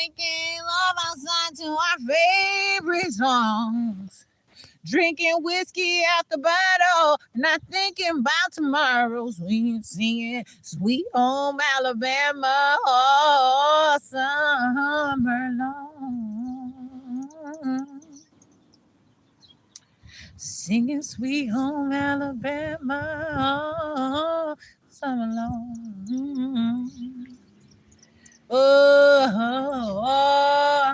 Making love outside to our favorite songs. Drinking whiskey out the bottle, not thinking about tomorrow. Singing Sweet Home Alabama all summer long. Singing Sweet Home Alabama all summer long. Oh,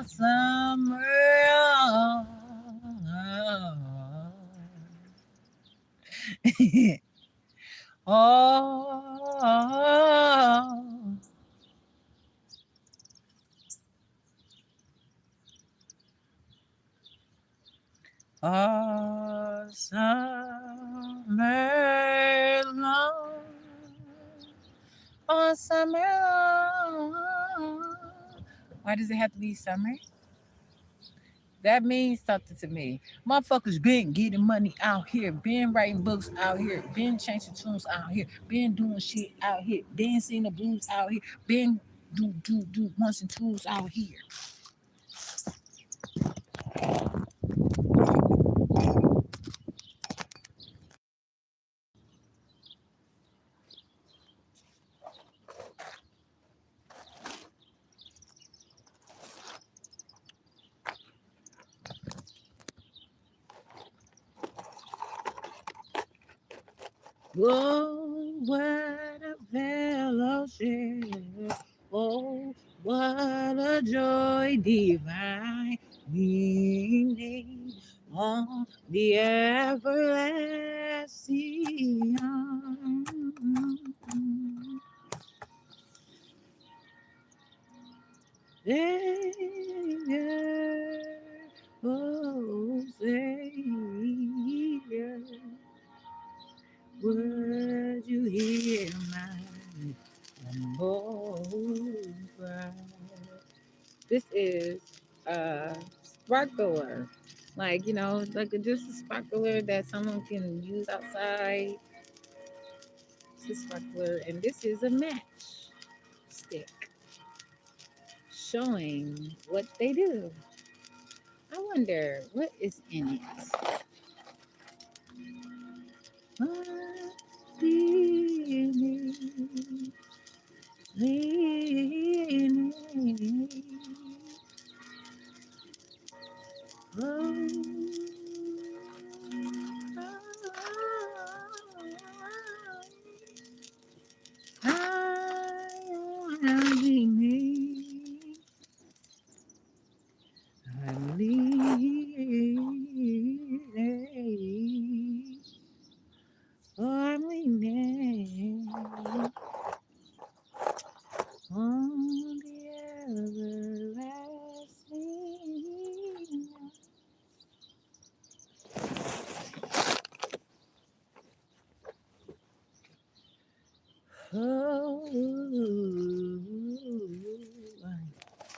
summer long. Oh, all summer long. All summer long. Why does it have to be summer? That means something to me. Motherfuckers been getting money out here, been writing books out here, been changing tunes out here, been doing shit out here, been seeing the blues out here, been do ones and twos out here. Oh, what a fellowship. Oh, what a joy divine. Leaning on the everlasting arm. Savior, oh, Savior. Would you hear my humble cry? This is a sparkler. Like, like just a sparkler that someone can use outside. It's a sparkler, and this is a match stick showing what they do. I wonder what is in it. What in it? I'm leaning on the everlasting. Oh,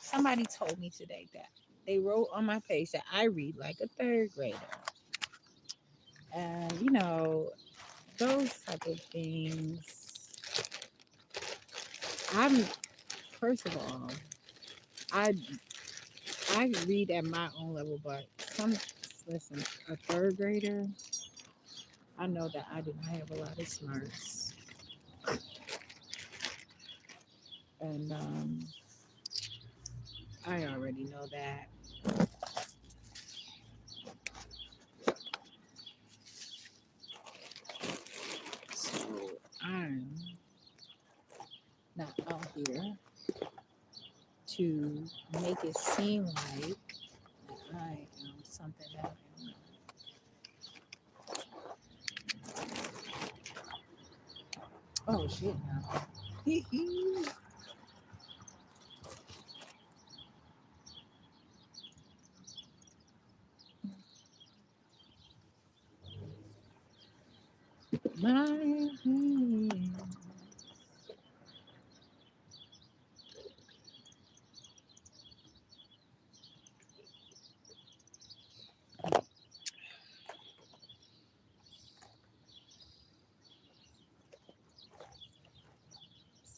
somebody told me today that they wrote on my page that I read like a third grader. And those type of things. I'm first of all, I I read at my own level, but listen, a third grader, I know that I did not have a lot of smarts, and I already know that. So I'm not out here to make it seem like I am something that I'm not. Oh shit! Now. My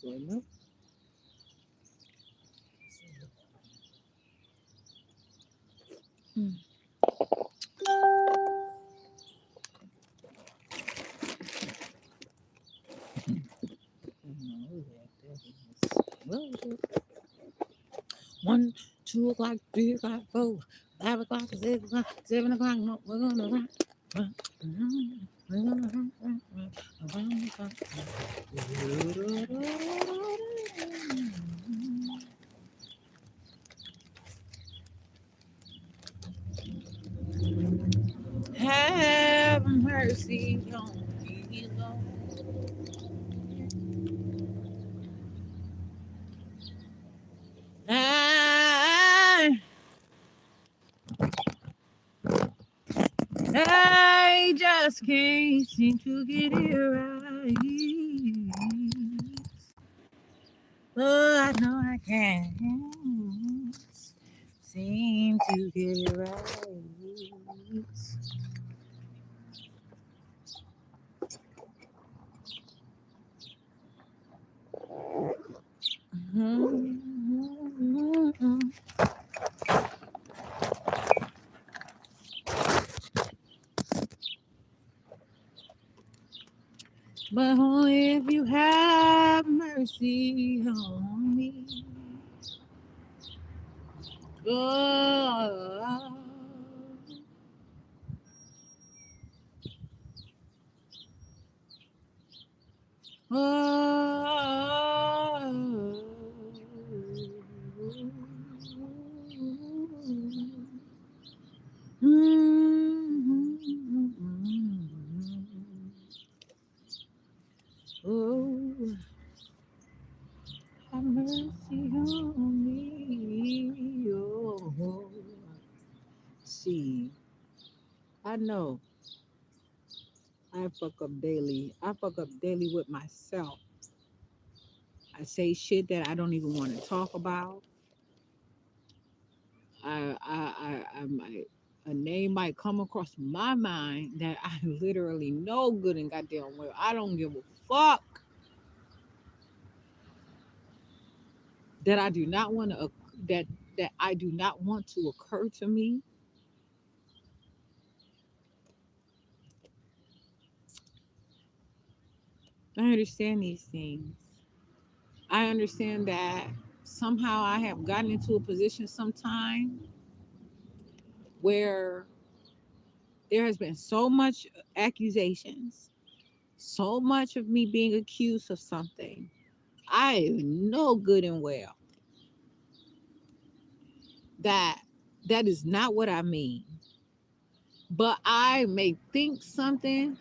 so nope. What was it? 1, 2 o'clock, 3 o'clock, 4, 5 o'clock, 6 o'clock, 7 o'clock. No, we're gonna run. Run, run, we're gonna run, run, run, around the clock. Have mercy on me, Lord. I, I just can't seem to get it right. Oh, I know I can't seem to get it right. But only if you have mercy on me. Oh, oh, oh, have mercy on me. Oh, see, I know I fuck up daily. I fuck up daily with myself. I say shit that I don't even want to talk about. I might a name might come across my mind that I literally know good and goddamn well. I don't give a fuck that I do not want to that that I do not want to occur to me. I understand these things. I understand that somehow I have gotten into a position sometime where there has been so much accusations, so much of me being accused of something. I know good and well that that is not what I mean. But I may think something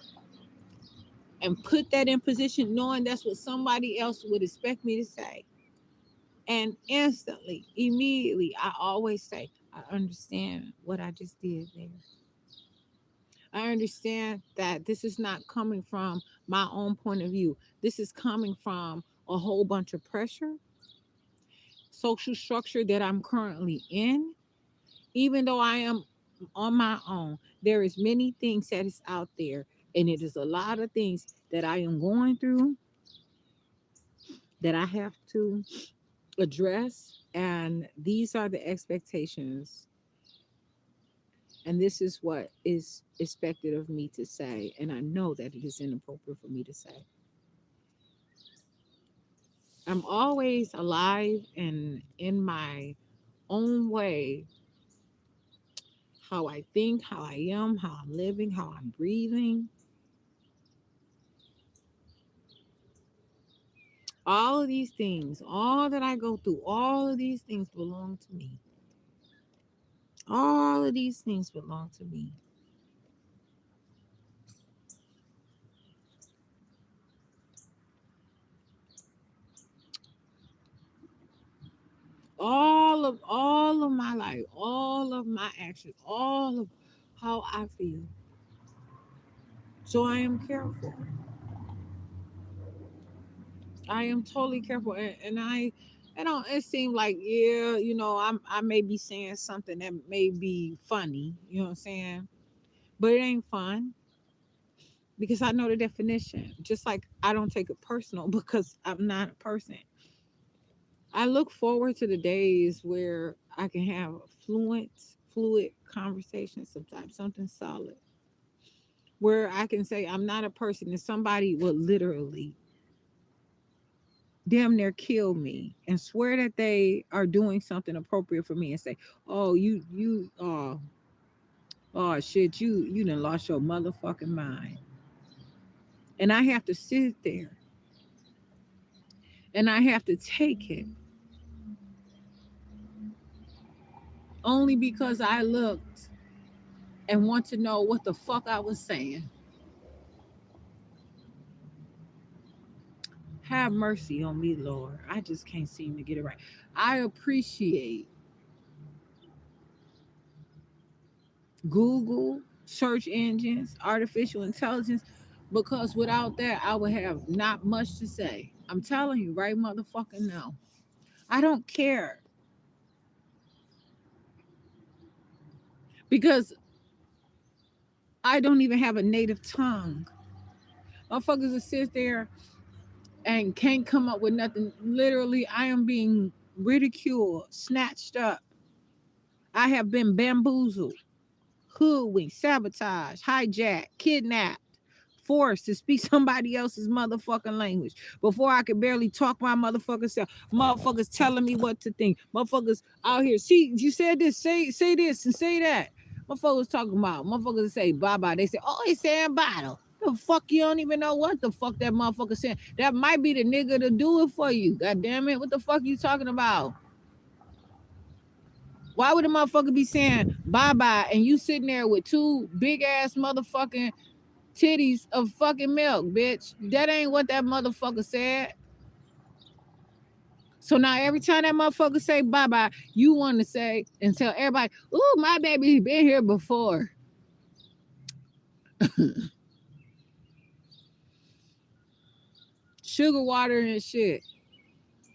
and put that in position knowing that's what somebody else would expect me to say. And instantly, immediately, I always say, I understand what I just did there. I understand that this is not coming from my own point of view. This is coming from a whole bunch of pressure, social structure that I'm currently in. Even though I am on my own, there is many things that is out there, and it is a lot of things that I am going through that I have to address. And these are the expectations, and this is what is expected of me to say. And I know that it is inappropriate for me to say. I'm always alive and in my own way, how I think, how I am, how I'm living, how I'm breathing. All of these things, all that I go through, all of these things belong to me. All of these things belong to me. All of my life, all of my actions, all of how I feel. So I am careful. I am totally careful, and I don't. It seems like yeah, I may be saying something that may be funny. You know what I'm saying? But it ain't fun because I know the definition. Just like I don't take it personal because I'm not a person. I look forward to the days where I can have fluent, fluid conversation sometimes, something solid, where I can say I'm not a person that somebody would literally damn near kill me and swear that they are doing something appropriate for me and say, "Oh, oh shit, you done lost your motherfucking mind." And I have to sit there and I have to take it only because I looked and want to know what the fuck I was saying. Have mercy on me, Lord. I just can't seem to get it right. I appreciate Google, search engines, artificial intelligence, because without that, I would have not much to say. I'm telling you, right, motherfucking now. I don't care because I don't even have a native tongue. Motherfuckers will sit there and can't come up with nothing. Literally, I am being ridiculed, snatched up. I have been bamboozled, hoodwinked, sabotaged, hijacked, kidnapped, forced to speak somebody else's motherfucking language before I could barely talk my motherfucking self. Motherfuckers telling me what to think. Motherfuckers out here, see, you said this, say this and say that. Motherfuckers talking about, motherfuckers say bye bye. They say, oh, he's saying bottle. The fuck, you don't even know what the fuck that motherfucker saying. That might be the nigga to do it for you. God damn it. What the fuck you talking about? Why would a motherfucker be saying bye bye and you sitting there with two big ass motherfucking titties of fucking milk, bitch? That ain't what that motherfucker said. So now every time that motherfucker say bye bye, you want to say and tell everybody, ooh, my baby been here before. Sugar water and shit.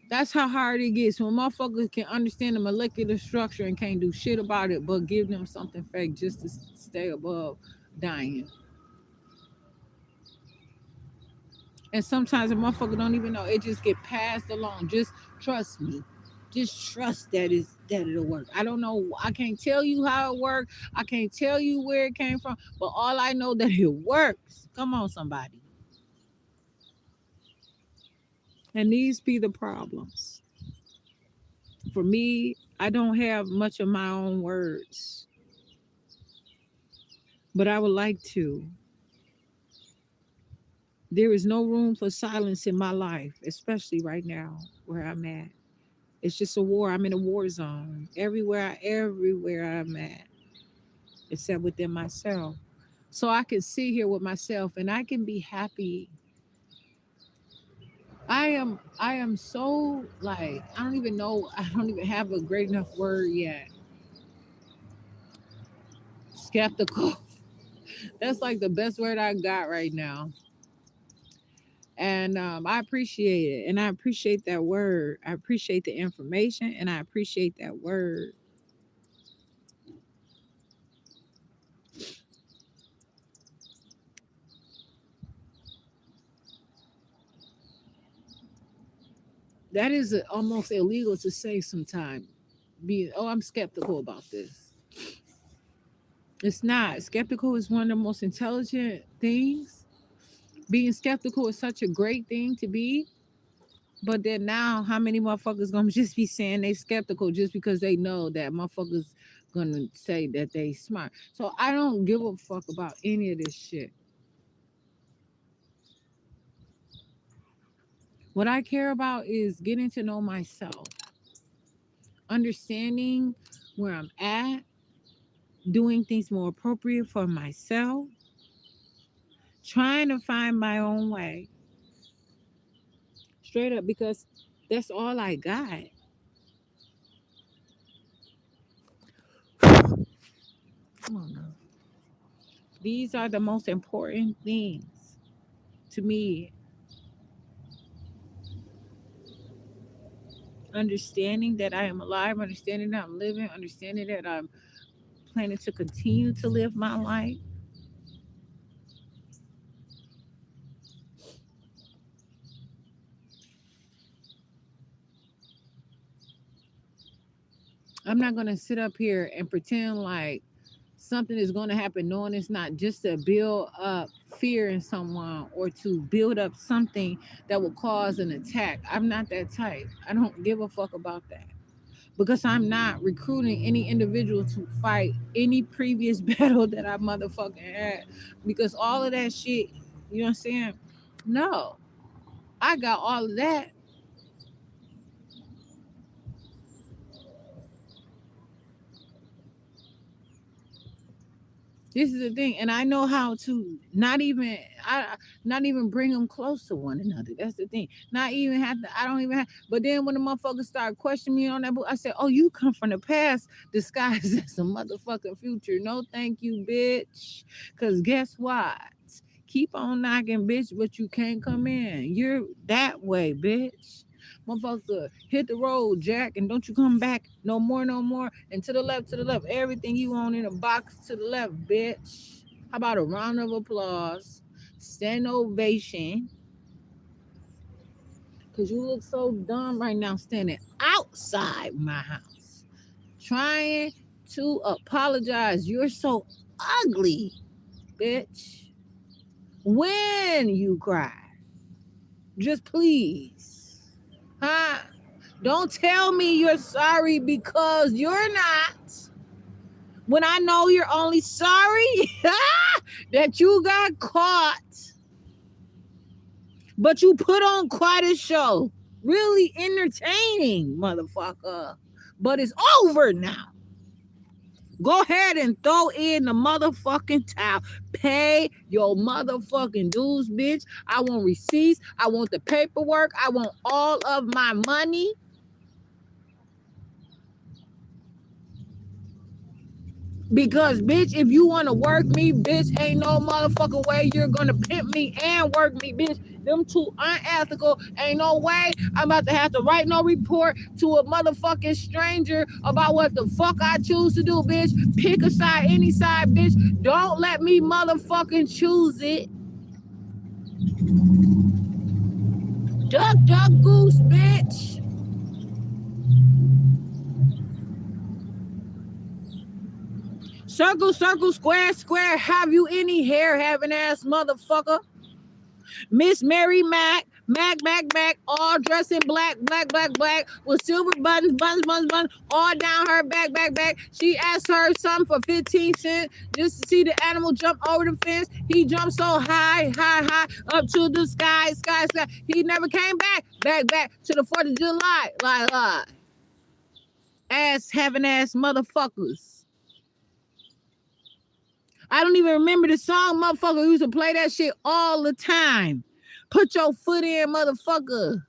That's how hard it gets when motherfuckers can understand the molecular structure and can't do shit about it, but give them something fake just to stay above dying. And sometimes a motherfucker don't even know. It just get passed along. Just trust me. Just trust that it'll work. I don't know. I can't tell you how it worked. I can't tell you where it came from. But all I know that it works. Come on, somebody. And these be the problems. For me, I don't have much of my own words, but I would like to. There is no room for silence in my life, especially right now where I'm at. It's just a war. I'm in a war zone. Everywhere I'm at, except within myself. So I can sit here with myself and I can be happy. I am so like I don't even know, I don't even have a great enough word yet. Skeptical. That's like the best word I got right now. And I appreciate it. And I appreciate that word. I appreciate the information and I appreciate that word. That is almost illegal to say sometimes. Be oh, I'm skeptical about this. It's not. Skeptical is one of the most intelligent things. Being skeptical is such a great thing to be. But then now, how many motherfuckers gonna just be saying they skeptical just because they know that motherfuckers gonna say that they smart? So I don't give a fuck about any of this shit. What I care about is getting to know myself, understanding where I'm at, doing things more appropriate for myself, trying to find my own way. Straight up, because that's all I got. Come on now. These are the most important things to me. Understanding that I am alive, understanding that I'm living, understanding that I'm planning to continue to live my life. I'm not going to sit up here and pretend like something is going to happen knowing it's not, just to build up fear in someone or to build up something that will cause an attack. I'm not that type. I don't give a fuck about that because I'm not recruiting any individual to fight any previous battle that I motherfucking had, because all of that shit, you know what I'm saying? No, I got all of that. This is the thing, and I know how to not even bring them close to one another. That's the thing. Not even have to. I don't even have. But then when the motherfuckers start questioning me on that book, I said, "Oh, you come from the past, disguised as a motherfucking future." No, thank you, bitch. Cause guess what? Keep on knocking, bitch, but you can't come in. You're that way, bitch. Motherfucker, hit the road, Jack, and don't you come back no more, no more. And to the left, to the left. Everything you own in a box to the left, bitch. How about a round of applause? Stand ovation. Cause you look so dumb right now standing outside my house. Trying to apologize. You're so ugly, bitch. When you cry. Just please. Huh? Don't tell me you're sorry because you're not. When I know you're only sorry that you got caught, but you put on quite a show. Really entertaining, motherfucker. But it's over now. Go ahead and throw in the motherfucking towel. Pay your motherfucking dues, bitch. I want receipts. I want the paperwork. I want all of my money. Because, bitch, if you want to work me, bitch, ain't no motherfucking way you're going to pimp me and work me, bitch. Them two unethical. Ain't no way I'm about to have to write no report to a motherfucking stranger about what the fuck I choose to do, bitch. Pick a side, any side, bitch. Don't let me motherfucking choose it. Duck, duck, goose, bitch. Circle, circle, square, square. Have you any hair having ass motherfucker? Miss Mary Mac, all dressed in black, black, with silver buttons, all down her back. She asked her something for 15 cents just to see the animal jump over the fence. He jumped so high, up to the sky. He never came back to the 4th of July. Like, ass having ass motherfuckers. I don't even remember the song, motherfucker. We used to play that shit all the time. Put your foot in, motherfucker.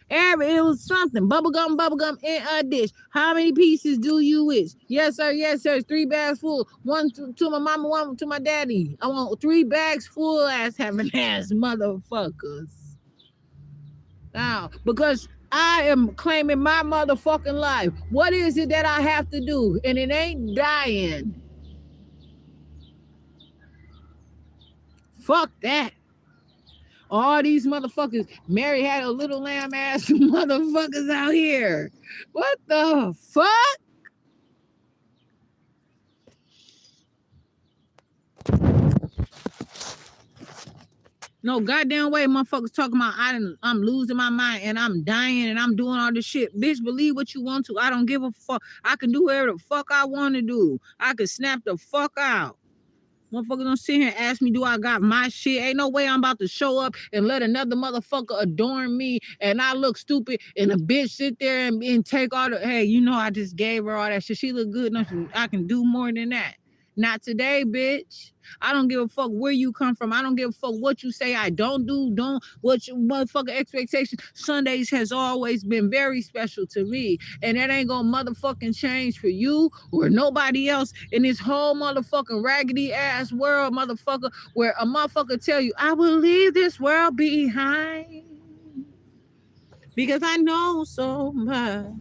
It was something. Bubblegum in a dish. How many pieces do you wish? Yes, sir. Yes, sir. 3 bags full. One to my mama, one to my daddy. I want 3 bags full ass having ass motherfuckers. Now, because I am claiming my motherfucking life. What is it that I have to do? And it ain't dying. Fuck that. All these motherfuckers. Mary had a little lamb ass motherfuckers out here. What the fuck? No goddamn way motherfuckers talking about I'm losing my mind and I'm dying and I'm doing all this shit. Bitch, believe what you want to. I don't give a fuck. I can do whatever the fuck I want to do. I can snap the fuck out. Motherfucker don't sit here and ask me, do I got my shit? Ain't no way I'm about to show up and let another motherfucker adorn me and I look stupid and a bitch sit there and take all the, hey, you know I just gave her all that shit. She look good enough. I can do more than that. Not today, bitch. I don't give a fuck where you come from. I don't give a fuck what you say I don't do. Don't what your motherfucking expectations. Sundays has always been very special to me. And that ain't gonna motherfucking change for you or nobody else in this whole motherfucking raggedy ass world, motherfucker, where a motherfucker tell you, I will leave this world behind. Because I know so much.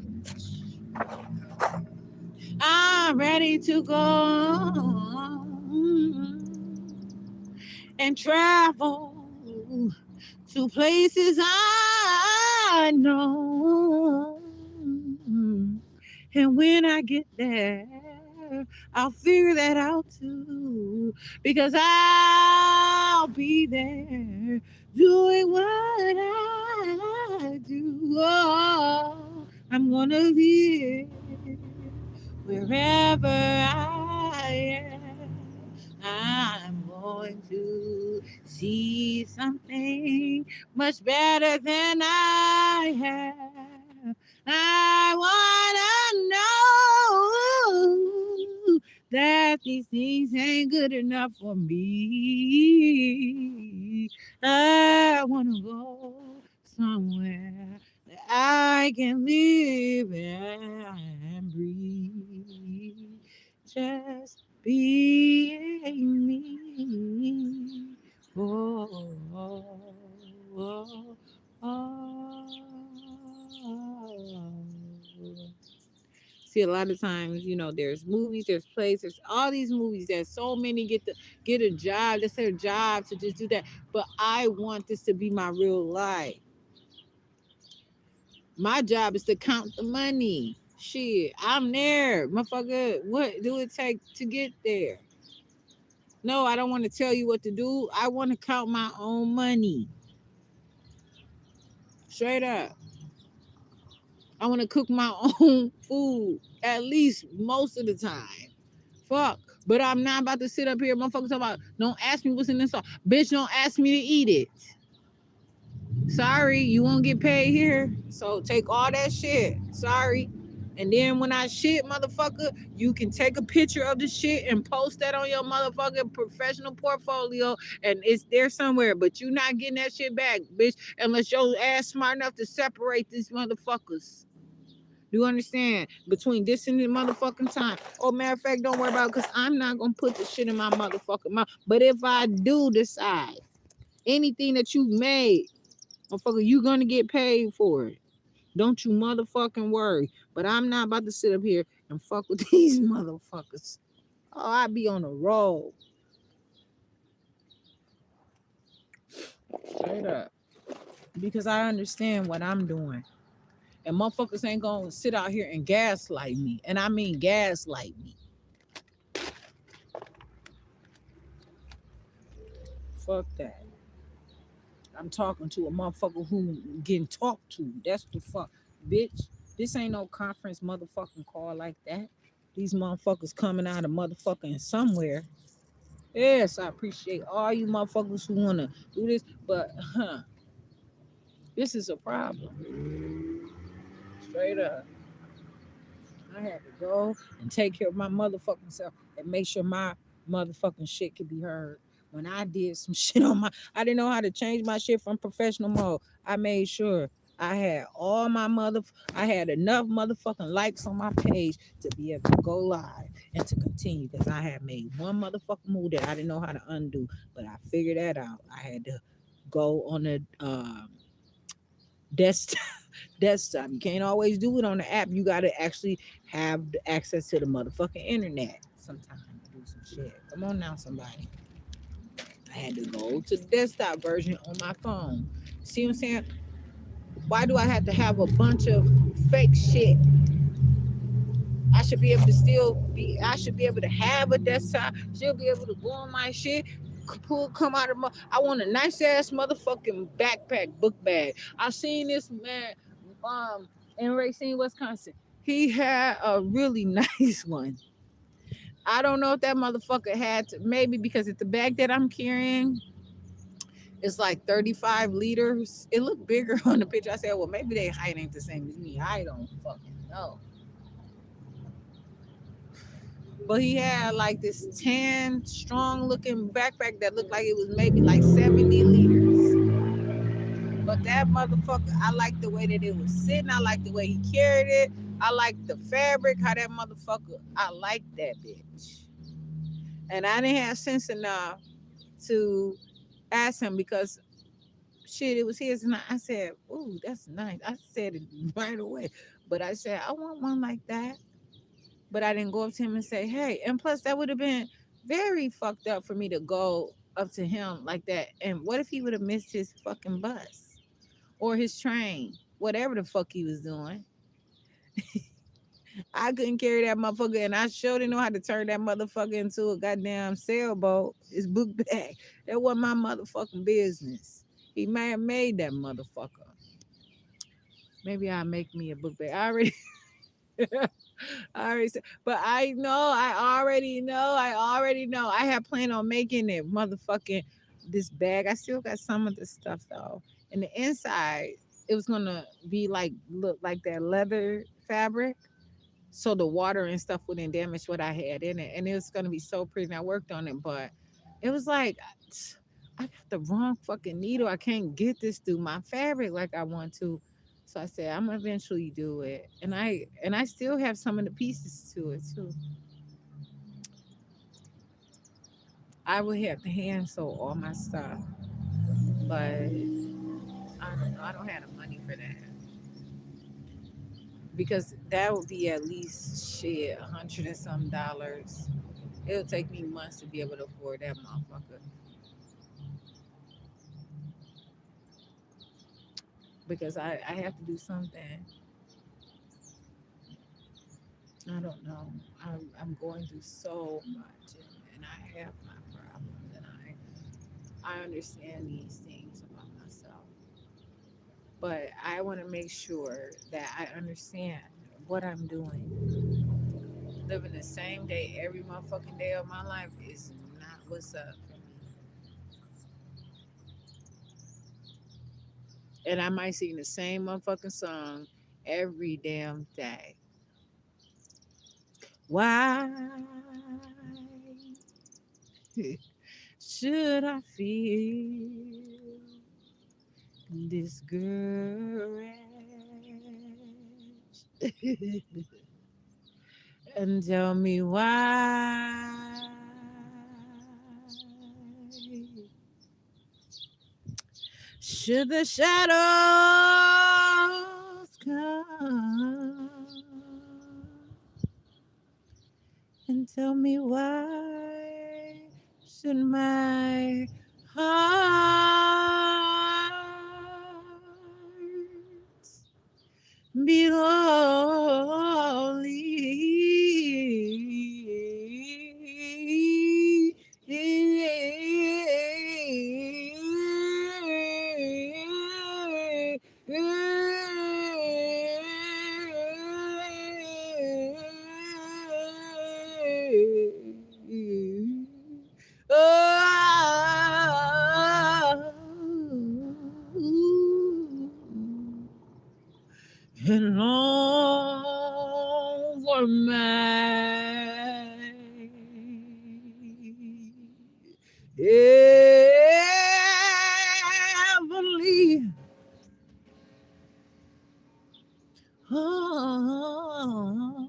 I'm ready to go and travel to places I know. And when I get there, I'll figure that out too. Because I'll be there doing what I do. Oh, I'm gonna live wherever I am. I'm going to see something much better than I have. I wanna know that these things ain't good enough for me. I wanna go somewhere that I can live and breathe. Just being me. Oh, oh, oh, oh. See, a lot of times, there's movies, there's plays, there's all these movies that so many get a job. That's their job to just do that. But I want this to be my real life. My job is to count the money. Shit, I'm there, motherfucker. What do it take to get there? No, I don't want to tell you what to do. I want to count my own money. Straight up. I want to cook my own food at least most of the time. Fuck. But I'm not about to sit up here, motherfuckers, talking about, don't ask me what's in this sauce. Bitch, don't ask me to eat it. Sorry, you won't get paid here. So take all that shit. Sorry. And then when I shit, motherfucker, you can take a picture of the shit and post that on your motherfucking professional portfolio, and it's there somewhere. But you not getting that shit back, bitch, unless your ass smart enough to separate these motherfuckers. You understand? Between this and the motherfucking time. Oh, matter of fact, don't worry about it, because I'm not going to put the shit in my motherfucking mouth. But if I do decide anything that you made, motherfucker, you going to get paid for it. Don't you motherfucking worry. But I'm not about to sit up here and fuck with these motherfuckers. Oh, I be on a roll. Straight up. Because I understand what I'm doing. And motherfuckers ain't going to sit out here and gaslight me. And I mean gaslight me. Fuck that. I'm talking to a motherfucker who getting talked to. That's the fuck. Bitch, this ain't no conference motherfucking call like that. These motherfuckers coming out of motherfucking somewhere. Yes, I appreciate all you motherfuckers who wanna do this, but this is a problem. Straight up. I had to go and take care of my motherfucking self and make sure my motherfucking shit could be heard. When I did some shit I didn't know how to change my shit from professional mode. I made sure I had I had enough motherfucking likes on my page to be able to go live and to continue, because I had made one motherfucking move that I didn't know how to undo, but I figured that out. I had to go on the desktop. Desktop. You can't always do it on the app. You gotta actually have the access to the motherfucking internet sometimes to do some shit. Come on now, somebody. I had to go to the desktop version on my phone. See what I'm saying? Why do I have to have a bunch of fake shit? I should be able to have a desktop. She'll be able to go on my shit, come out of I want a nice ass motherfucking backpack, book bag. I seen this man in Racine, Wisconsin. He had a really nice one. I don't know if that motherfucker had to, maybe because it's the bag that I'm carrying. It's like 35 liters. It looked bigger on the picture. I said, well, maybe they height ain't the same as me. I don't fucking know. But he had like this tan, strong looking backpack that looked like it was maybe like 70 liters. But that motherfucker, I like the way that it was sitting. I like the way he carried it. I like the fabric, how that motherfucker, I like that bitch. And I didn't have sense enough to ask him because shit, it was his. And I said, ooh, that's nice. I said it right away. But I said, I want one like that. But I didn't go up to him and say, hey. And plus, that would have been very fucked up for me to go up to him like that. And what if he would have missed his fucking bus or his train, whatever the fuck he was doing? I couldn't carry that motherfucker, and I sure didn't know how to turn that motherfucker into a goddamn sailboat. It's book bag. That wasn't my motherfucking business. He may have made that motherfucker. Maybe I'll make me a book bag. I already, I already said, but I know, I already know. I have planned on making it, motherfucking this bag. I still got some of the stuff though. And the inside, it was gonna be like look like that leather fabric, so the water and stuff wouldn't damage what I had in it, and it was gonna be so pretty. And I worked on it, but it was like I got the wrong fucking needle. I can't get this through my fabric like I want to. So I said I'm gonna eventually do it, and I still have some of the pieces to it too. I would have to hand sew all my stuff, but I don't know. I don't have the money for that because that would be at least shit $100 and some. It'll take me months to be able to afford that motherfucker because I have to do something. I don't know. I'm going through so much, and I have my problems, and I understand these things about myself, but I want to make sure that I understand what I'm doing. Living the same day every motherfucking day of my life is not what's up for me. And I might sing the same motherfucking song every damn day. Why should I feel discouraged? And tell me why should the shadows come and tell me why should my heart be lonely. And long for my heavenly home.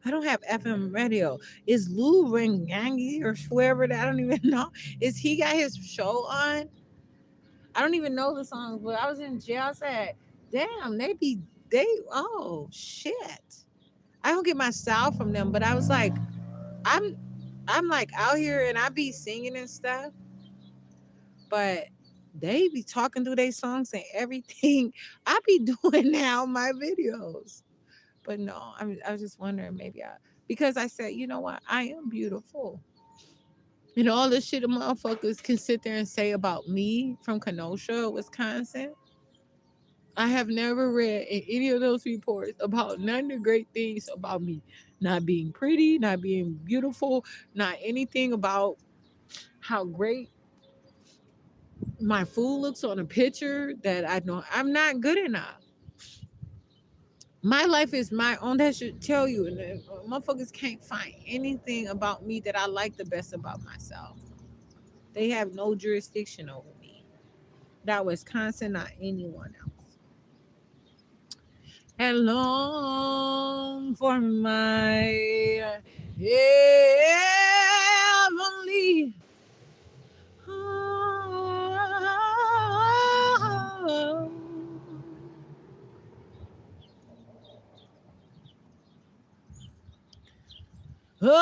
I don't have FM radio. Is Lou Rangangi or whoever that I don't even know? Is he got his show on? I don't even know the songs, but I was in jail. I said, damn, they oh shit. I don't get my style from them, but I was like, I'm I'm like out here and I be singing and stuff, but they be talking through their songs and everything. I be doing now my videos. But no, I was just wondering maybe because I said, you know what, I am beautiful. And all the shit the motherfuckers can sit there and say about me from Kenosha, Wisconsin. I have never read in any of those reports about none of the great things about me. Not being pretty, not being beautiful, not anything about how great my food looks on a picture that I know I'm not good enough. My life is my own. That should tell you. And motherfuckers can't find anything about me that I like the best about myself. They have no jurisdiction over me. Not Wisconsin, not anyone else. And long for my heavenly home. Oh,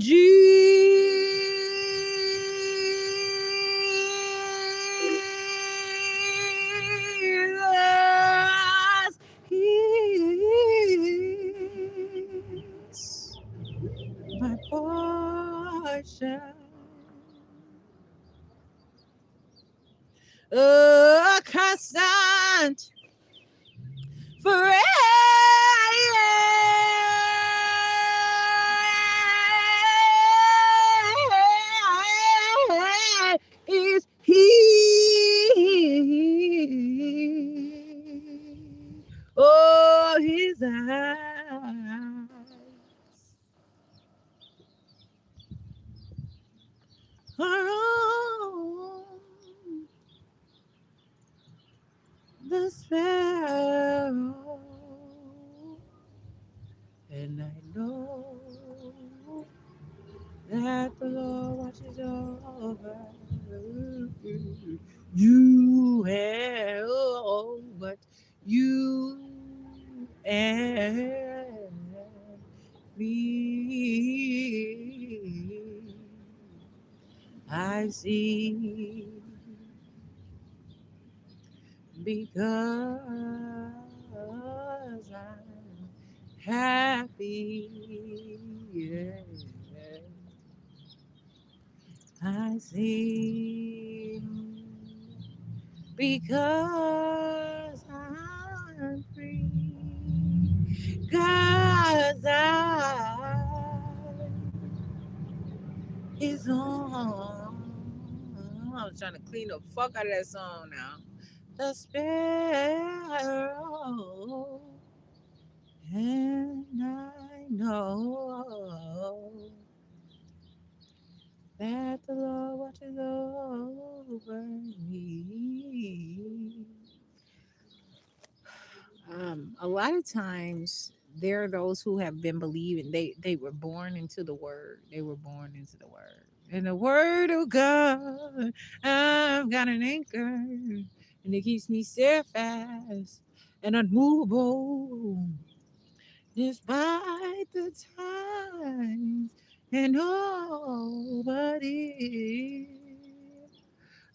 Jesus, He's my portion. Constant forever is he. Oh, his eyes are on the sparrow, and I know that the Lord watches over you and but you and me. I see because I'm happy. Yeah. I sing because I'm free. God's eye is on. I was trying to clean the fuck out of that song now. The sparrow, and I know that the Lord watches over me. A lot of times there are those who have been believing they were born into the word. They were born into the word. And the word of God, I've got an anchor, and it keeps me steadfast and unmovable despite the times and nobody.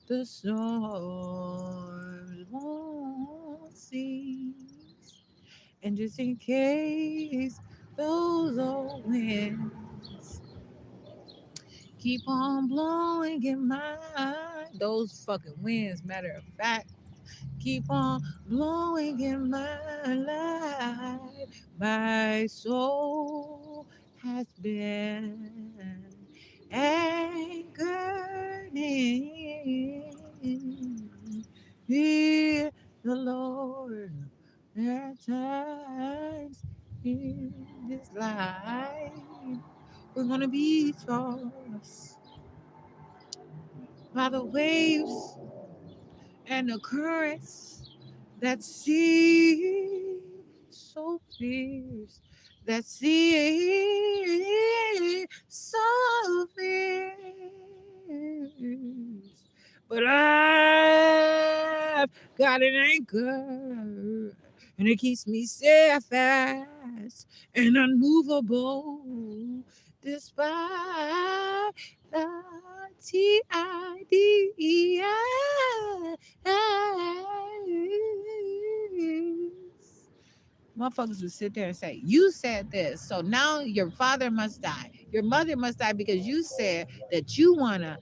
The storms won't cease. And just in case those old winds keep on blowing in my those fucking winds, matter of fact, keep on blowing in my life. My soul has been anchored in the Lord. There are times in this life we're gonna be tossed by the waves and the currents that sea so fierce, that sea so fierce. But I've got an anchor, and it keeps me steadfast and unmovable despite the TIDES. Motherfuckers would sit there and say, "You said this, so now your father must die. Your mother must die because you said that you want to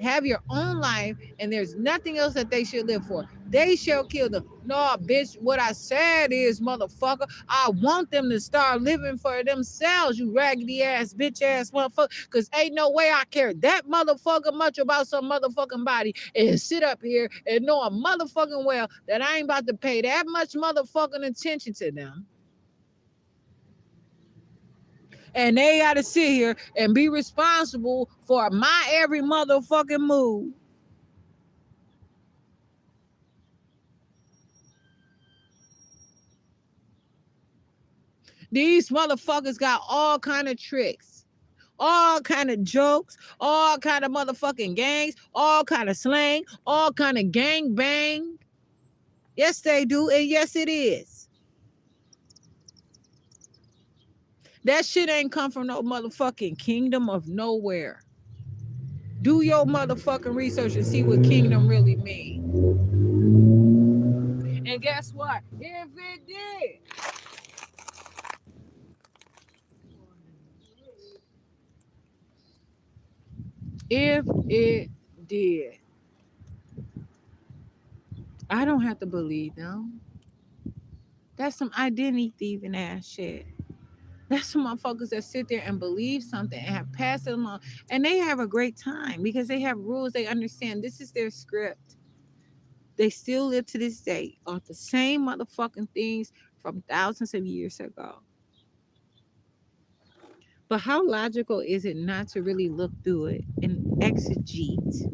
have your own life and there's nothing else that they should live for. They shall kill them." No, bitch, what I said is, motherfucker, I want them to start living for themselves, you raggedy ass, bitch ass motherfucker, because ain't no way I care that motherfucker much about some motherfucking body and sit up here and know a motherfucking well that I ain't about to pay that much motherfucking attention to them. And they got to sit here and be responsible for my every motherfucking move. These motherfuckers got all kind of tricks, all kind of jokes, all kind of motherfucking gangs, all kind of slang, all kind of gang bang. Yes, they do, and yes, it is. That shit ain't come from no motherfucking kingdom of nowhere. Do your motherfucking research and see what kingdom really mean. And guess what? If it did, I don't have to believe them. That's some identity thieving ass shit. That's some motherfuckers that sit there and believe something and have passed it along. And they have a great time because they have rules. They understand this is their script. They still live to this day off the same motherfucking things from thousands of years ago. But how logical is it not to really look through it and exegete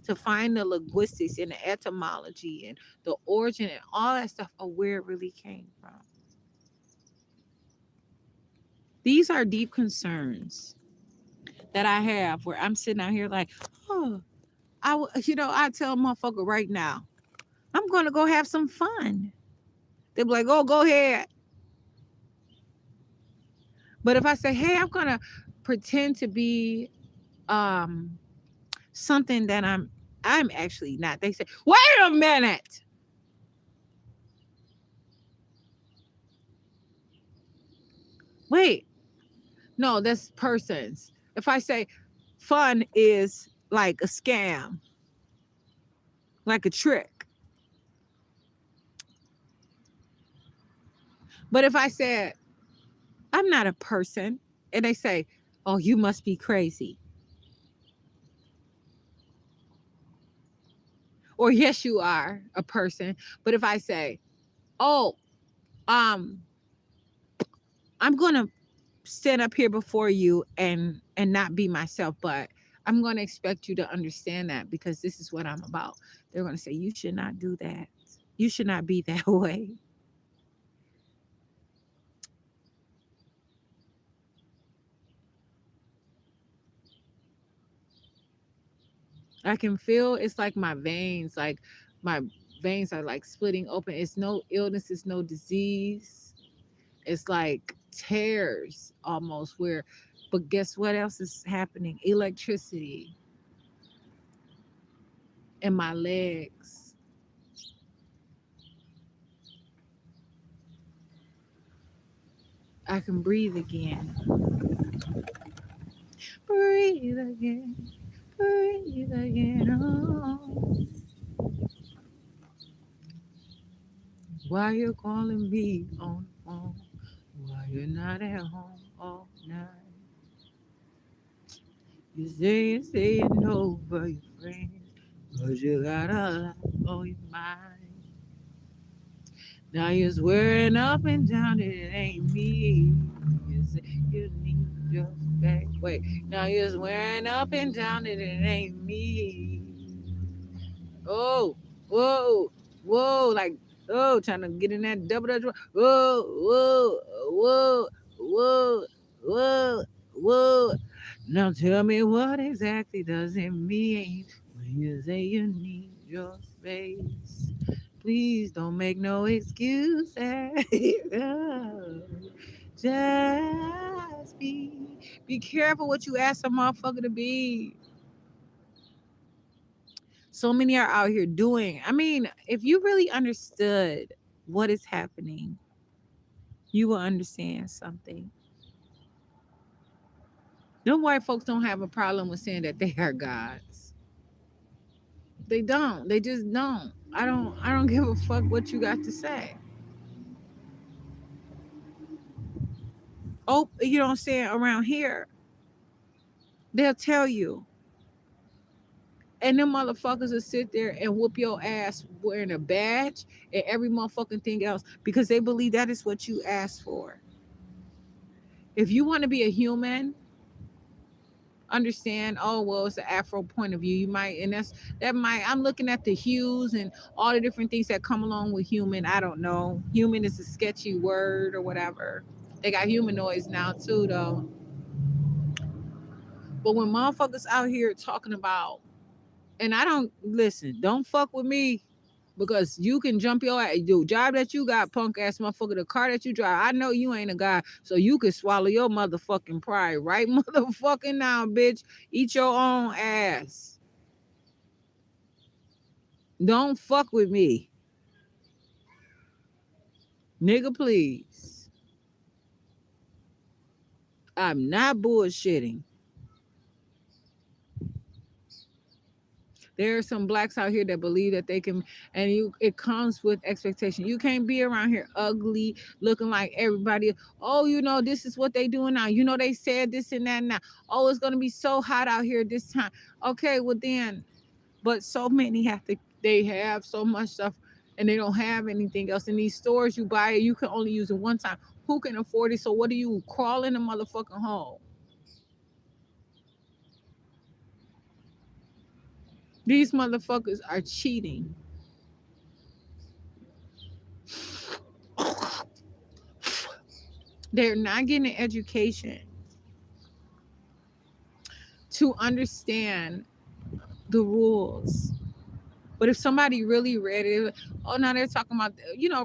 to find the linguistics and the etymology and the origin and all that stuff of where it really came from? These are deep concerns that I have where I'm sitting out here like, oh, I tell a motherfucker right now, I'm gonna go have some fun. They'll be like, oh, go ahead. But if I say, hey, I'm gonna pretend to be um something that I'm actually not. They say, wait a minute. Wait, no, that's persons. If I say fun is like a scam, like a trick. But if I said I'm not a person, and they say, oh, you must be crazy. Or yes, you are a person. But if I say, oh, um, I'm gonna stand up here before you and not be myself, but I'm gonna expect you to understand that because this is what I'm about. They're gonna say, you should not do that. You should not be that way. I can feel it's like my veins are like splitting open. It's no illness, it's no disease. It's like tears almost where, but guess what else is happening? Electricity in my legs. I can breathe again. Breathe again. Breathe again. Oh. Why you calling me on the phone? Why you're not at home all night? You say you know, but your friends, cause you got a lot on your mind. Now you're swearing up and down that it ain't me. You say you need just back. Wait, now you're swearing up and down that it ain't me. Oh, whoa, whoa, like, oh, trying to get in that double dutch. Whoa, whoa, whoa, whoa, whoa, whoa. Now tell me what exactly does it mean when you say you need your space? Please don't make no excuses. Oh, just be careful what you ask a motherfucker to be. So many are out here doing. I mean, if you really understood what is happening, you will understand something. Them white folks don't have a problem with saying that they are gods. They don't. They just don't. I don't give a fuck what you got to say. Oh, you don't say it around here. They'll tell you. And them motherfuckers will sit there and whoop your ass wearing a badge and every motherfucking thing else because they believe that is what you asked for. If you want to be a human, understand, oh well, it's an Afro point of view. You might, and that might, I'm looking at the hues and all the different things that come along with human. I don't know. Human is a sketchy word or whatever. They got humanoids now too though. But when motherfuckers out here talking about, and I don't listen, don't fuck with me. Because you can jump your ass. The job that you got, punk ass motherfucker, the car that you drive, I know you ain't a guy, so you can swallow your motherfucking pride right motherfucking now, bitch. Eat your own ass. Don't fuck with me. Nigga, please. I'm not bullshitting. There are some blacks out here that believe that they can, and it comes with expectation. You can't be around here ugly, looking like everybody. Oh, this is what they doing now. They said this and that now. Oh, it's gonna be so hot out here this time. Okay, well then, but so many they have so much stuff and they don't have anything else. In these stores you buy it, you can only use it one time. Who can afford it? So what do you crawl in a motherfucking hole? These motherfuckers are cheating. They're not getting an education to understand the rules. But if somebody really read it, oh, now they're talking about,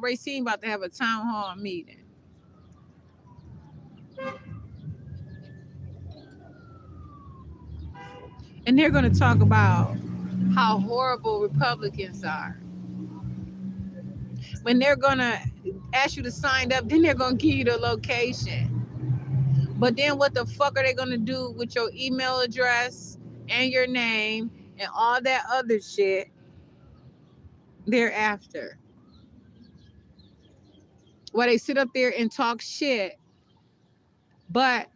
Racine about to have a town hall meeting. And they're going to talk about how horrible Republicans are. When they're going to ask you to sign up, then they're going to give you the location. But then what the fuck are they going to do with your email address and your name and all that other shit thereafter? Well, they sit up there and talk shit. But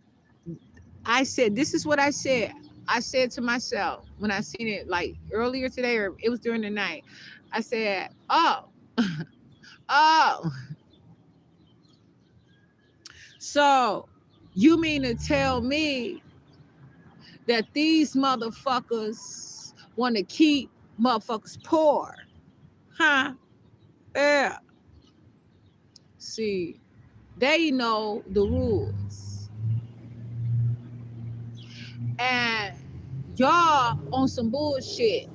I said, this is what I said. I said to myself when I seen it like earlier today, or it was during the night. I said, oh, oh. So you mean to tell me that these motherfuckers want to keep motherfuckers poor? Huh? Yeah. See, they know the rules. And y'all on some bullshit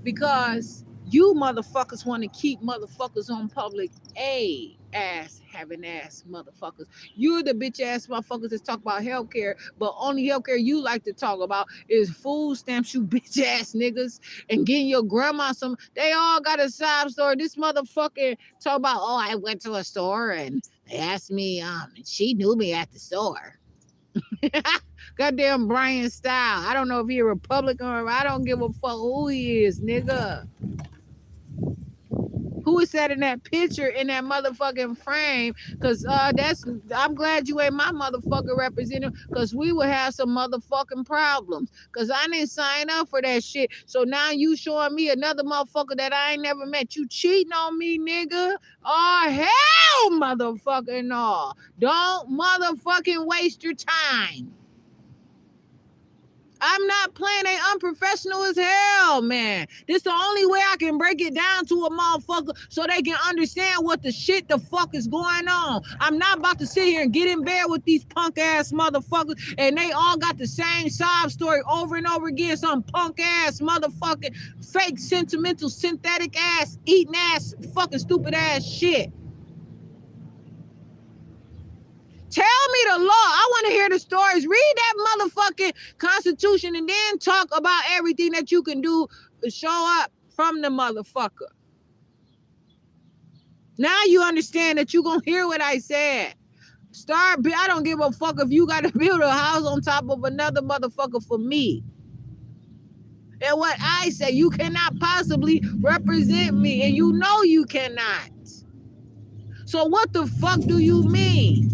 because you motherfuckers want to keep motherfuckers on public aid, having ass motherfuckers. You're the bitch ass motherfuckers that talk about healthcare, but only healthcare you like to talk about is food stamps, you bitch ass niggas, and getting your grandma some. They all got a sob story. This motherfucker talk about, oh, I went to a store and they asked me, and she knew me at the store. Goddamn Brian Style. I don't know if he a Republican or I don't give a fuck who he is, nigga. Who is that in that picture in that motherfucking frame? Cause I'm glad you ain't my motherfucking representative, cause we would have some motherfucking problems. Cause I didn't sign up for that shit. So now you showing me another motherfucker that I ain't never met. You cheating on me, nigga. Oh hell, motherfucking no. Don't motherfucking waste your time. I'm not playing. They unprofessional as hell, man. This the only way I can break it down to a motherfucker so they can understand what the shit the fuck is going on. I'm not about to sit here and get in bed with these punk ass motherfuckers and they all got the same sob story over and over again. Some punk ass motherfucking fake sentimental synthetic ass eating ass fucking stupid ass shit. Tell me the law. I want to hear the stories. Read that motherfucking Constitution and then talk about everything that you can do to show up from the motherfucker. Now you understand that you going to hear what I said. I don't give a fuck if you got to build a house on top of another motherfucker for me. And what I say, you cannot possibly represent me. And you know you cannot. So what the fuck do you mean?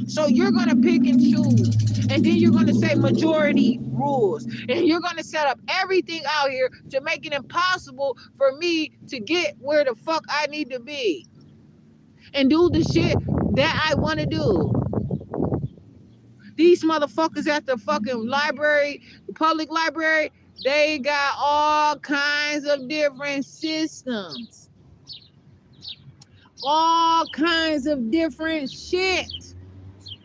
So you're going to pick and choose. And then you're going to say majority rules. And you're going to set up everything out here to make it impossible for me to get where the fuck I need to be. And do the shit that I want to do. These motherfuckers at the fucking library, the public library, they got all kinds of different systems. All kinds of different shit.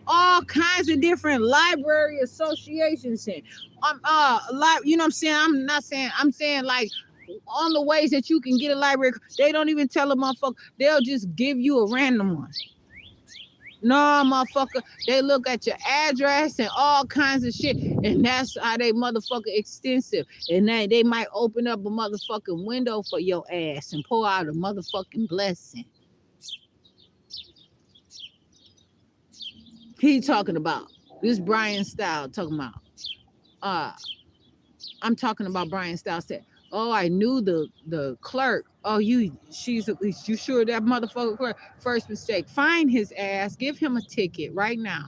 All kinds of different library associations. You know what I'm saying? I'm saying like on the ways that you can get a library. They don't even tell a motherfucker. They'll just give you a random one. No, motherfucker. They look at your address and all kinds of shit. And that's how they motherfucker extensive. And they might open up a motherfucking window for your ass and pour out a motherfucking blessing. He talking about this Brian Style talking about. I'm talking about Brian Style said, "Oh, I knew the clerk. Oh, you sure that motherfucker clerk? First mistake. Find his ass. Give him a ticket right now.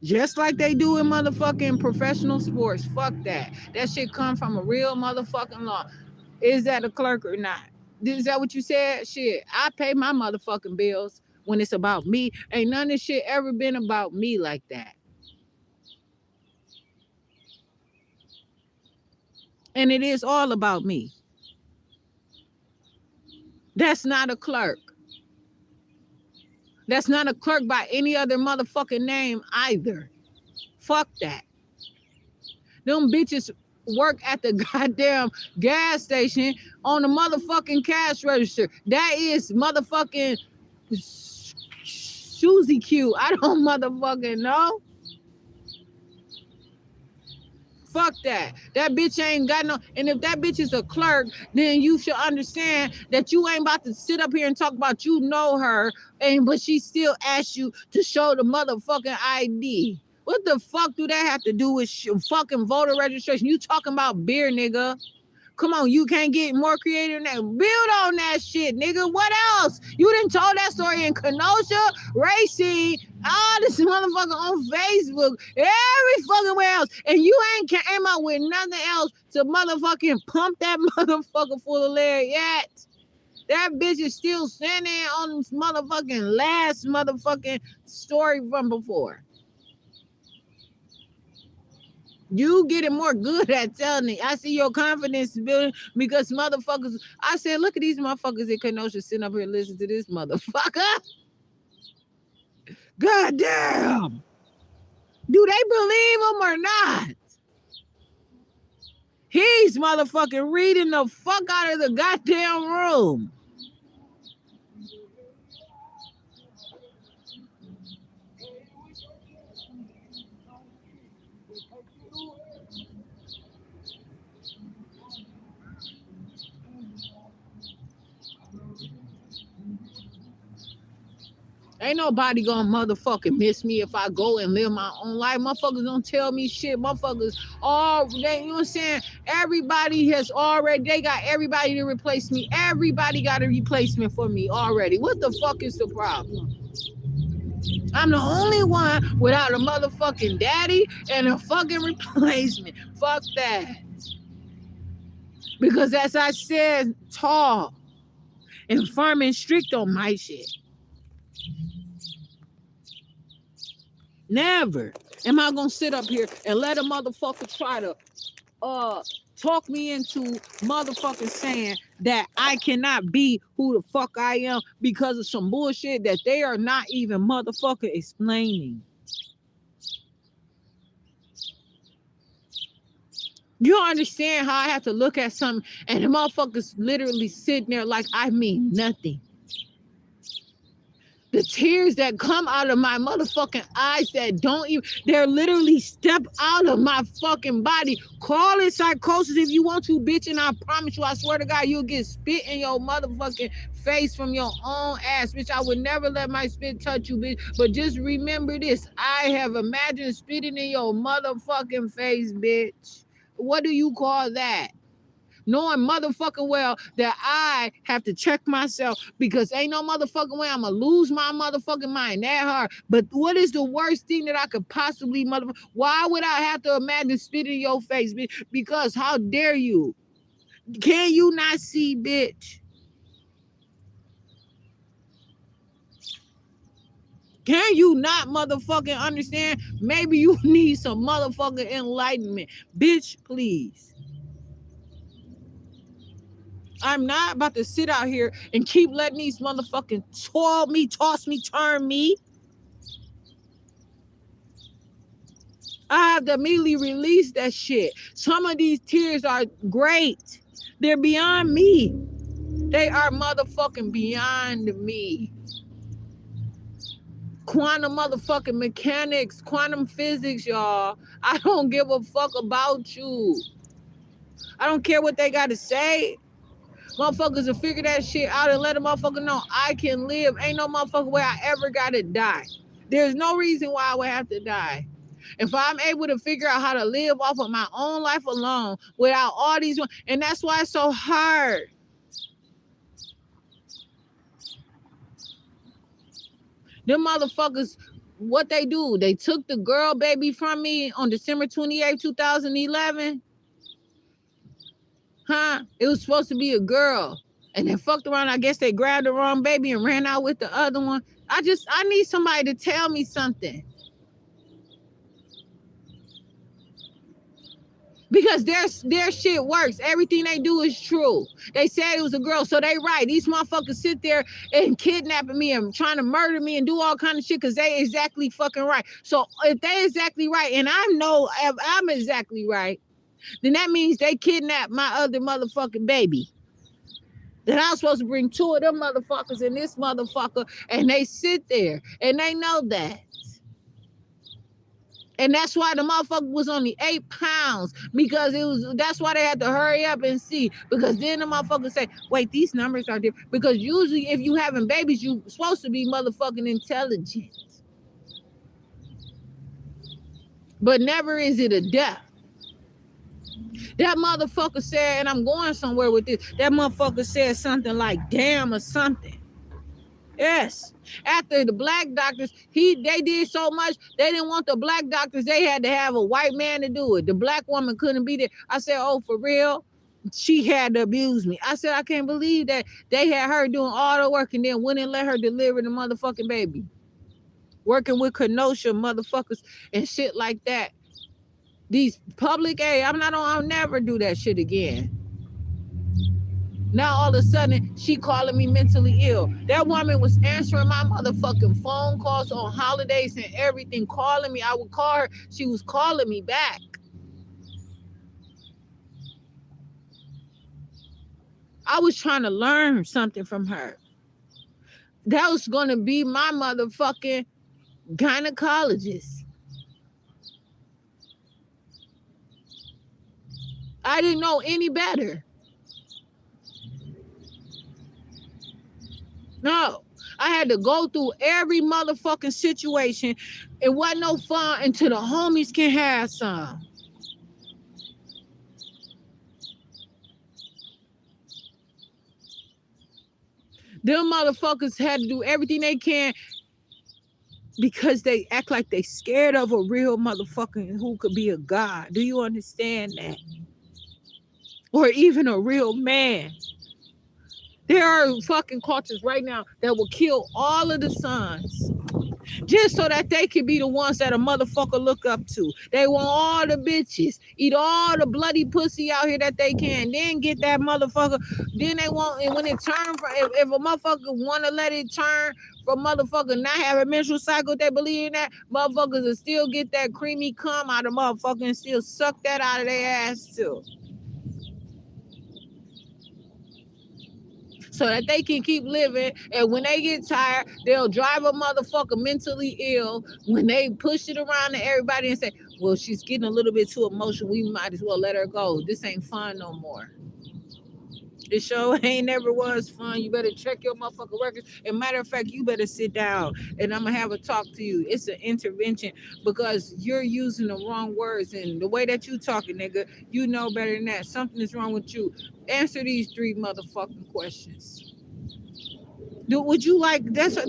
Just like they do in motherfucking professional sports. Fuck that. That shit come from a real motherfucking law. Is that a clerk or not? Is that what you said? Shit, I pay my motherfucking bills when it's about me. Ain't none of this shit ever been about me like that. And it is all about me. That's not a clerk. That's not a clerk by any other motherfucking name either. Fuck that. Them bitches work at the goddamn gas station on the motherfucking cash register. That is motherfucking Susie Q. I don't motherfucking know. Fuck that. That bitch ain't got no. And if that bitch is a clerk, then you should understand that you ain't about to sit up here and talk about you know her, but she still asks you to show the motherfucking ID. What the fuck do that have to do with fucking voter registration? You talking about beer, nigga. Come on, you can't get more creative than that. Build on that shit, nigga. What else? You didn't told that story in Kenosha, Racing, all this motherfucker on Facebook, every fucking where else. And you ain't came out with nothing else to motherfucking pump that motherfucker full of lead yet. That bitch is still standing on this motherfucking last motherfucking story from before. You getting more good at telling it. I see your confidence building because motherfuckers. I said, look at these motherfuckers in Kenosha sitting up here listening to this motherfucker. God damn. Do they believe him or not? He's motherfucking reading the fuck out of the goddamn room. Ain't nobody gonna motherfucking miss me if I go and live my own life. Motherfuckers don't tell me shit. Motherfuckers, you know what I'm saying? Everybody has already, they got everybody to replace me. Everybody got a replacement for me already. What the fuck is the problem? I'm the only one without a motherfucking daddy and a fucking replacement. Fuck that. Because as I said, tall and firm and strict on my shit. Never am I gonna sit up here and let a motherfucker try to talk me into motherfucking saying that I cannot be who the fuck I am because of some bullshit that they are not even motherfucking explaining. You understand how I have to look at something and the motherfuckers literally sitting there like I mean nothing. The tears that come out of my motherfucking eyes that don't even, they're literally step out of my fucking body. Call it psychosis if you want to, bitch, and I promise you, I swear to God, you'll get spit in your motherfucking face from your own ass, bitch. I would never let my spit touch you, bitch. But just remember this, I have imagined spitting in your motherfucking face, bitch. What do you call that? Knowing motherfucking well that I have to check myself because ain't no motherfucking way I'm gonna lose my motherfucking mind that hard. But what is the worst thing that I could possibly why would I have to imagine spit in your face, bitch? Because how dare you? Can you not see, bitch? Can you not motherfucking understand? Maybe you need some motherfucking enlightenment. Bitch, please. I'm not about to sit out here and keep letting these motherfucking twirl me, toss me, turn me. I have to immediately release that shit. Some of these tears are great. They're beyond me. They are motherfucking beyond me. Quantum motherfucking mechanics, quantum physics, y'all. I don't give a fuck about you. I don't care what they got to say. Motherfuckers will figure that shit out and let a motherfucker know I can live. Ain't no motherfucker way I ever gotta die. There's no reason why I would have to die. If I'm able to figure out how to live off of my own life alone without all these, and that's why it's so hard. Them motherfuckers, what they do, they took the girl baby from me on December 28, 2011. It was supposed to be a girl. And they fucked around. I guess they grabbed the wrong baby and ran out with the other one. I need somebody to tell me something. Because their shit works. Everything they do is true. They said it was a girl, so they right. These motherfuckers sit there and kidnapping me and trying to murder me and do all kind of shit because they exactly fucking right. So if they exactly right, and I know if I'm exactly right, then that means they kidnapped my other motherfucking baby. Then I'm supposed to bring two of them motherfuckers and this motherfucker, and they sit there and they know that. And that's why the motherfucker was only 8 pounds, because that's why they had to hurry up and see. Because then the motherfucker say, wait, these numbers are different. Because usually if you having babies, you supposed to be motherfucking intelligent. But never is it a death. That motherfucker said, and I'm going somewhere with this, that motherfucker said something like damn or something. Yes. After the black doctors, they did so much, they didn't want the black doctors, they had to have a white man to do it. The black woman couldn't be there. I said, oh, for real? She had to abuse me. I said, I can't believe that they had her doing all the work and then wouldn't let her deliver the motherfucking baby. Working with Kenosha motherfuckers and shit like that. These public aid, I'll never do that shit again. Now all of a sudden, she calling me mentally ill. That woman was answering my motherfucking phone calls on holidays and everything, calling me. I would call her. She was calling me back. I was trying to learn something from her. That was going to be my motherfucking gynecologist. I didn't know any better. No, I had to go through every motherfucking situation. It wasn't no fun until the homies can have some. Them motherfuckers had to do everything they can because they act like they scared of a real motherfucker who could be a god. Do you understand that? Or even a real man. There are fucking cultures right now that will kill all of the sons just so that they can be the ones that a motherfucker look up to. They want all the bitches, eat all the bloody pussy out here that they can, then get that motherfucker. Then they want, and when it turn for, if a motherfucker want to let it turn for motherfucker not have a menstrual cycle, they believe in that, motherfuckers will still get that creamy cum out of motherfucker and still suck that out of their ass too. So that they can keep living, and when they get tired, they'll drive a motherfucker mentally ill when they push it around to everybody and say, well, she's getting a little bit too emotional, we might as well let her go. This ain't fun no more. This show ain't never was fun. You better check your motherfucking records. And matter of fact, you better sit down and I'm gonna have a talk to you. It's an intervention because you're using the wrong words, and the way that you talking, nigga, you know better than that. Something is wrong with you. Answer these 3 motherfucking questions. Would you like that's why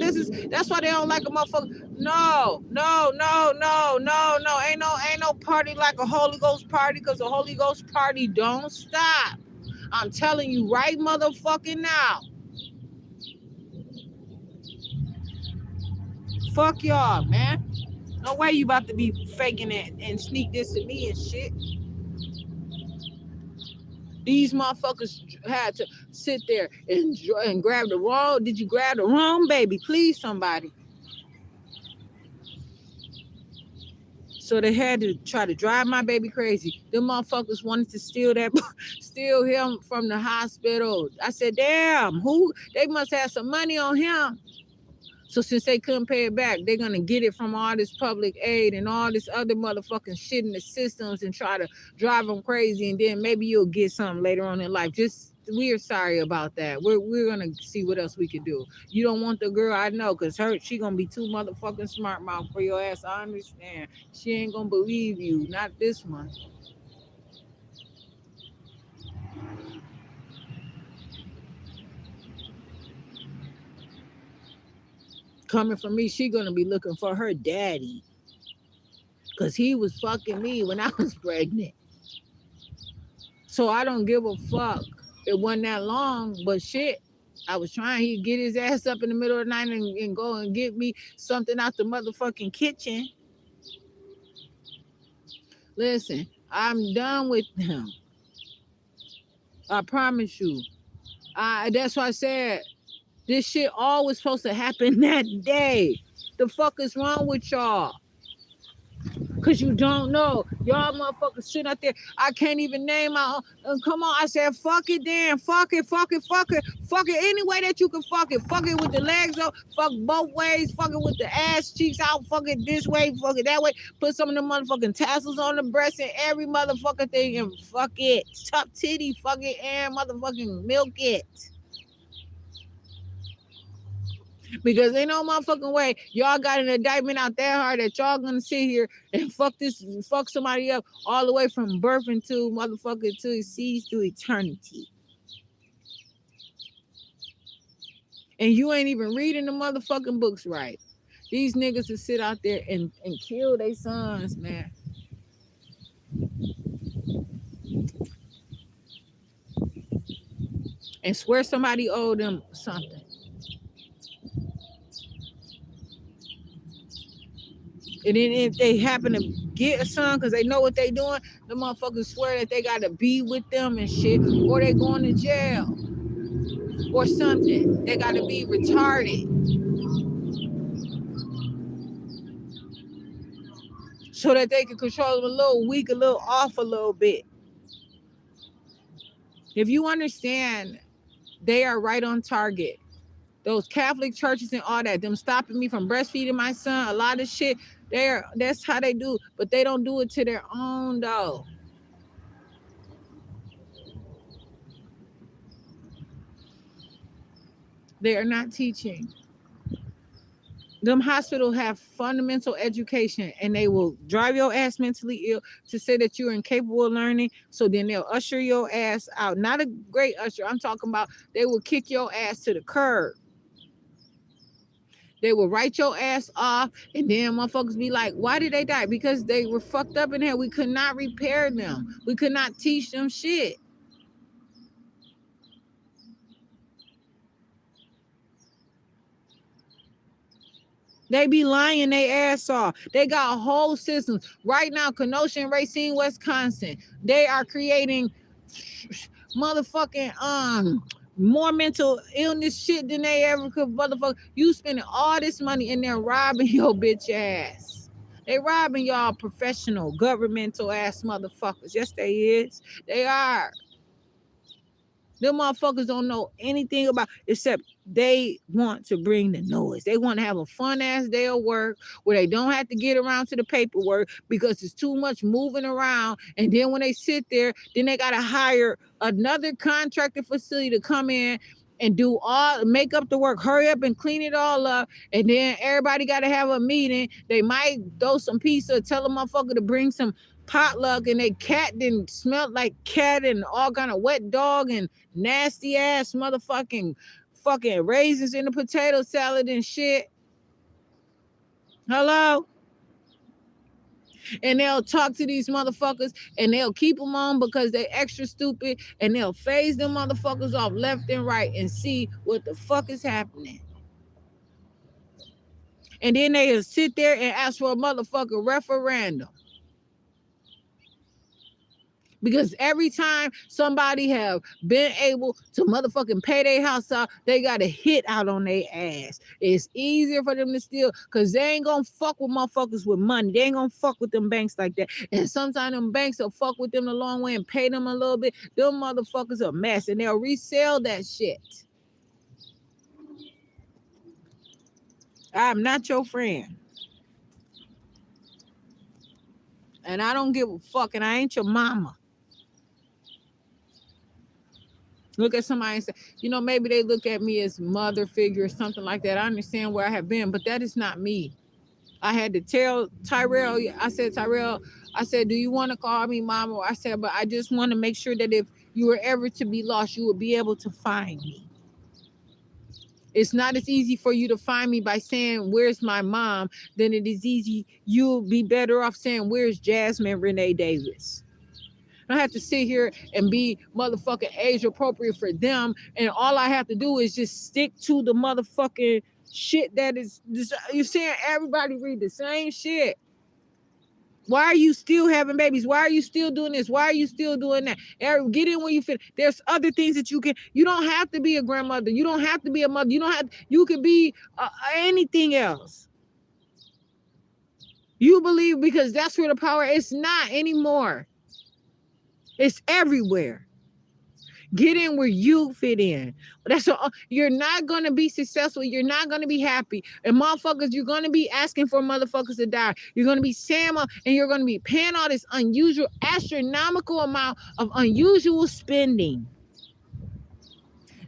they don't like a motherfucker? No. Ain't no party like a Holy Ghost party, because a Holy Ghost party don't stop. I'm telling you right motherfucking now. Fuck y'all, man. No way you about to be faking it and sneak this to me and shit. These motherfuckers had to sit there and grab the wrong. Did you grab the wrong baby? Please, somebody. So they had to try to drive my baby crazy. Them motherfuckers wanted to steal that, steal him from the hospital. I said, damn, who? They must have some money on him. So since they couldn't pay it back, they're gonna get it from all this public aid and all this other motherfucking shit in the systems and try to drive them crazy. And then maybe you'll get something later on in life. Just we're sorry about that. We're gonna see what else we can do. You don't want the girl, I know, cause she gonna be too motherfucking smart mouth for your ass. I understand. She ain't gonna believe you. Not this one. Coming from me, she gonna be looking for her daddy. Cause he was fucking me when I was pregnant. So I don't give a fuck. It wasn't that long, but shit. I was trying. He'd get his ass up in the middle of the night and go and get me something out the motherfucking kitchen. Listen, I'm done with him. I promise you. That's why I said this shit all was supposed to happen that day. The fuck is wrong with y'all? Cause you don't know. Y'all motherfuckers sitting out there. I can't even name my own. Come on, I said fuck it then. Fuck it, fuck it, fuck it. Fuck it any way that you can fuck it. Fuck it with the legs up. Fuck both ways. Fuck it with the ass cheeks out. Fuck it this way. Fuck it that way. Put some of the motherfucking tassels on the breast and every motherfucking thing and fuck it. Top titty, fuck it and motherfucking milk it. Because ain't no motherfucking way y'all got an indictment out that hard that y'all gonna sit here and fuck somebody up all the way from birth into motherfucking to seas to eternity. And you ain't even reading the motherfucking books right. These niggas will sit out there and kill their sons, man. And swear somebody owed them something. And then if they happen to get a son because they know what they doing, the motherfuckers swear that they got to be with them and shit, or they going to jail or something. They got to be retarded. So that they can control them a little weak, a little off a little bit. If you understand, they are right on target. Those Catholic churches and all that, them stopping me from breastfeeding my son, a lot of shit, that's how they do, but they don't do it to their own though. They are not teaching. Them hospitals have fundamental education and they will drive your ass mentally ill to say that you're incapable of learning. So then they'll usher your ass out. Not a great usher. I'm talking about they will kick your ass to the curb. They will write your ass off, and then motherfuckers be like, why did they die? Because they were fucked up in here. We could not repair them. We could not teach them shit. They be lying their ass off. They got whole systems. Right now, Kenosha and Racine, Wisconsin, they are creating motherfucking more mental illness shit than they ever could. Motherfucker, you spending all this money and they're robbing your bitch ass. They robbing y'all professional, governmental ass motherfuckers. Yes, they is. They are. Them motherfuckers don't know anything about except they want to bring the noise. They want to have a fun ass day of work where they don't have to get around to the paperwork because it's too much moving around. And then when they sit there, then they gotta hire another contractor facility to come in and make up the work, hurry up and clean it all up. And then everybody gotta have a meeting. They might throw some pizza, tell a motherfucker to bring some potluck, and they cat didn't smell like cat and all kind of wet dog and nasty ass motherfucking fucking raisins in the potato salad and shit. Hello? And they'll talk to these motherfuckers and they'll keep them on because they extra stupid, and they'll phase them motherfuckers off left and right and see what the fuck is happening. And then they'll sit there and ask for a motherfucking referendum. Because every time somebody have been able to motherfucking pay their house out, they got a hit out on their ass. It's easier for them to steal because they ain't gonna fuck with motherfuckers with money. They ain't gonna fuck with them banks like that. And sometimes them banks will fuck with them the long way and pay them a little bit. Them motherfuckers are mess and they'll resell that shit. I'm not your friend. And I don't give a fuck, and I ain't your mama. Look at somebody and say, maybe they look at me as mother figure or something like that. I understand where I have been, but that is not me. I had to tell Tyrell, Tyrell, do you want to call me mama? I said, but I just want to make sure that if you were ever to be lost, you would be able to find me. It's not as easy for you to find me by saying, where's my mom, than it is easy. You'll be better off saying, where's Jasmine Renee Davis? I don't have to sit here and be motherfucking age appropriate for them. And all I have to do is just stick to the motherfucking shit that is, you're seeing everybody read the same shit. Why are you still having babies? Why are you still doing this? Why are you still doing that? Get in when you fit. There's other things that you don't have to be a grandmother. You don't have to be a mother. You could be anything else. You believe because that's where the power is. Not anymore. It's everywhere. Get in where you fit in. That's all. You're not going to be successful. You're not going to be happy. And motherfuckers, you're going to be asking for motherfuckers to die. You're going to be saying, and you're going to be paying all this unusual, astronomical amount of unusual spending.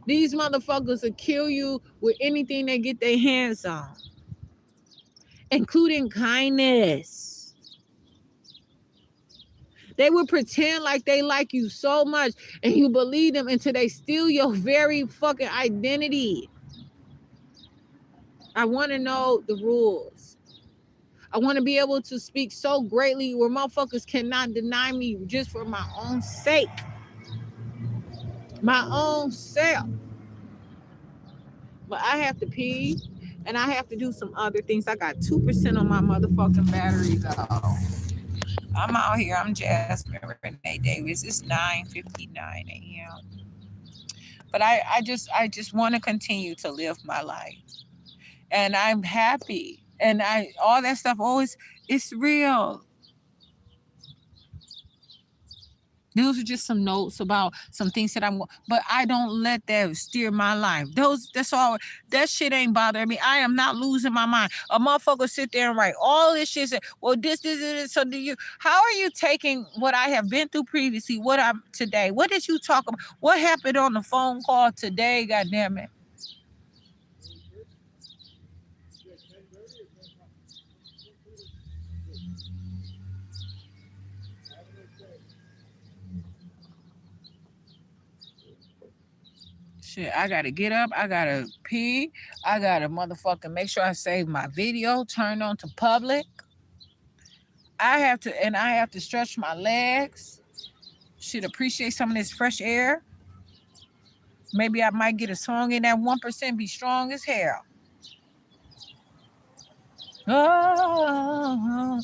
These motherfuckers will kill you with anything they get their hands on, including kindness. They would pretend like they like you so much and you believe them until they steal your very fucking identity. I want to know the rules. I want to be able to speak so greatly where motherfuckers cannot deny me just for my own sake. My own self. But I have to pee and I have to do some other things. I got 2% on my motherfucking battery though. I'm out here. I'm Jasmine Renee Davis. It's 9:59 a.m. But I just want to continue to live my life. And I'm happy. And all that stuff always, it's real. Those are just some notes about some things that but I don't let that steer my life. That's all. That shit ain't bothering me. I am not losing my mind. A motherfucker sit there and write all this shit. Say, well, this. So how are you taking what I have been through previously? What I'm today? What did you talk about? What happened on the phone call today? God damn it. Shit, I gotta get up. I gotta pee. I gotta motherfucking make sure I save my video, turn on to public. I have to stretch my legs. Should appreciate some of this fresh air. Maybe I might get a song in that 1%, be strong as hell. Oh,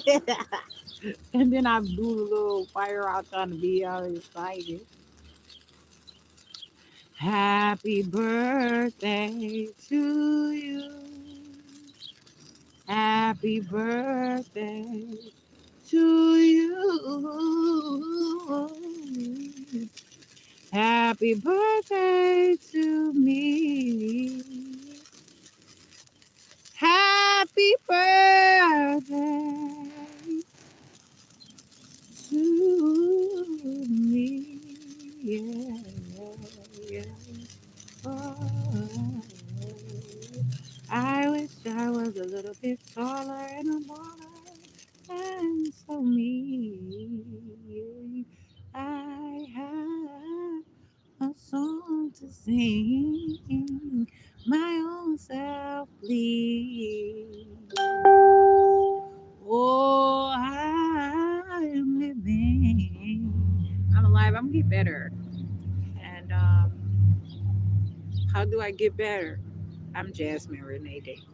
yeah. And then I do the little fire out trying to be all excited. Happy birthday to you. Happy birthday to you. Happy birthday to me. Happy birthday to me. Yeah, yeah. Oh, I wish I was a little bit taller and a smaller. sing my own self, please. Oh, I am living. I'm alive. I'm gonna get better. And how do I get better? I'm Jasmine Renee Davis.